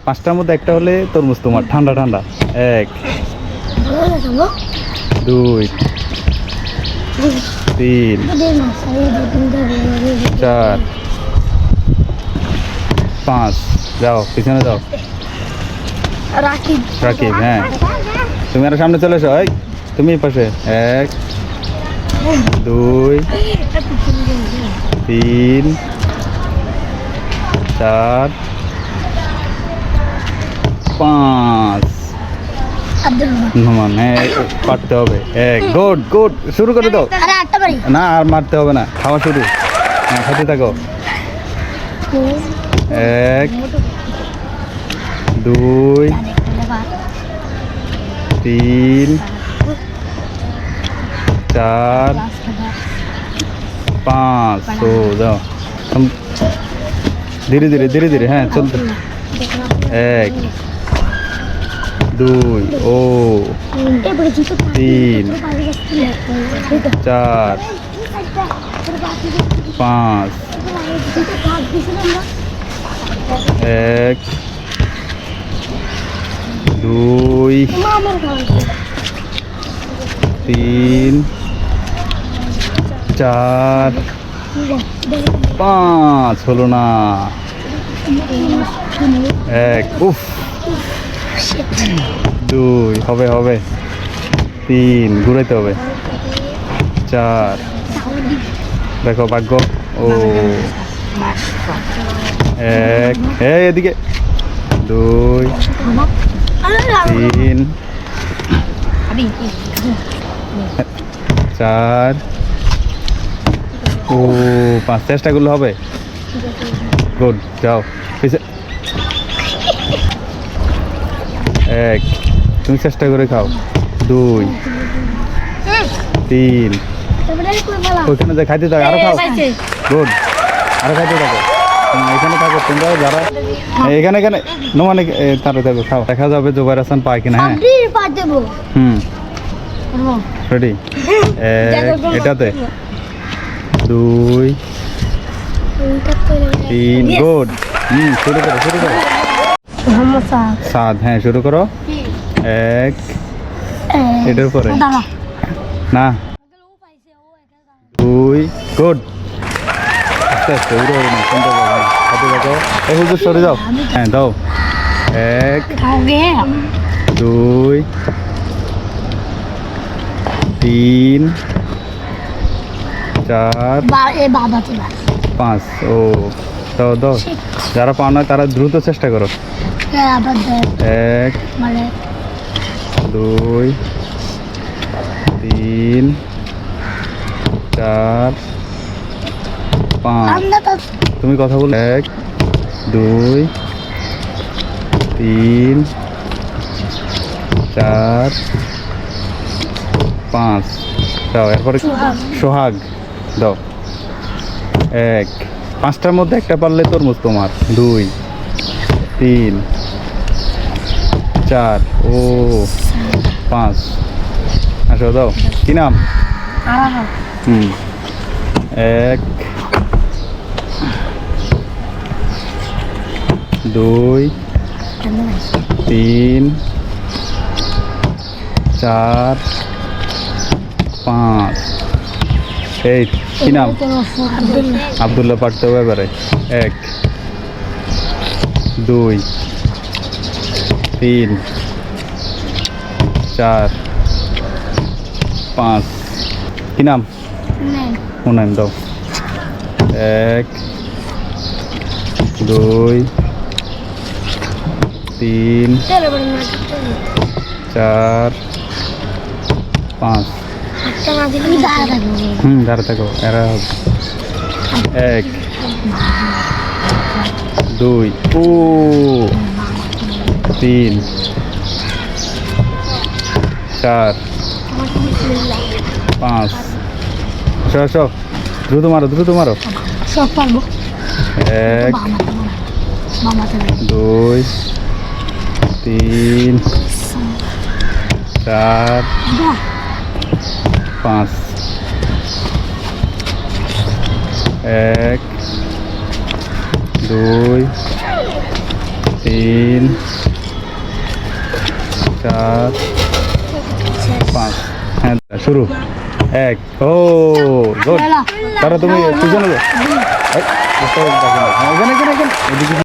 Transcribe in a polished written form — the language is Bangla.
পাঁচটার মধ্যে একটা হলে তরমুজ তোমার, ঠান্ডা ঠান্ডা। 1 2 3 4 5। যাও পিছনে যাও। রাকিব, হ্যাঁ তুমি আরো সামনে চলে এসো। এই তুমি পাশে। 1 2 3 4 5। হ্যাঁ পারতে হবে। গুড গুড, শুরু করে দাও। না আর মারতে হবে না, খাওয়া শুরু। হ্যাঁ খেতে থাকো। 1 2 3 4 5। ও যাও ধীরে ধীরে ধীরে ধীরে, হ্যাঁ চলতে। 1 2 ও 3 4 5। 1 2 3 4 5। হলো না। 1 উফ 2 হবে হবে। 3 ঘুরাইতে হবে। 4 দেখো ভাগ্য। ও 1 এদিকে। 2 3 4 ও 5। চেষ্টা করলে হবে। গুড, যাও পিছে। 1 তুমি চেষ্টা করে খাও। 2 3 ওইখানে যে খাইতে থাকো, আরো খাও। গুড, আরো খাইতে থাকো। এখানে থাকো তোমরা যারা এখানে এখানে নোমানে তারা থাকো, খাও। দেখা যাবে জোবাইর হাসান পায় কিনা। হ্যাঁ রেডি। এটাতে 2 3 গুড। শুরু করো শুরু করো। সাদ, হ্যাঁ শুরু করো। 1 এটার পরে না। 2 গুড। আস্তে আস্তে উড়ো উড়ো না, শুনতে পাবো। হাতে দেখো। এই হুজুর সরে যাও। হ্যাঁ দাও। 1 2 3 4 5। ও দাও দাও, যারা পাও না তারা দ্রুত চেষ্টা করো। 1 2 3 4 5। তুমি কথা বলো। 1 2 3 4 5। দাও এরপরে সোহাগ দাও। 1 5টার মধ্যে একটা পারলে তরমুজ তোমার। 2 3 4 ও 5। আসো দাও। কি নাম? 1 2 3 4 5। এই কি নাম? আব্দুল্লাহ। পারতে হবে এবারে। 1 2 3 4 5। কি নাম? হুনাইন দাও। 1 2 3 4 5। দাঁড়া থাকো। এরা 1 2 ও 3 4 5। আসো দ্রুত মারো দ্রুত মারো। 1 2 3 4 5। 1 2 3 4 5 হ্যাঁ শুরু 1 ও গুড তারা তুমি পিছনে যাও এখানে এখানে এখানে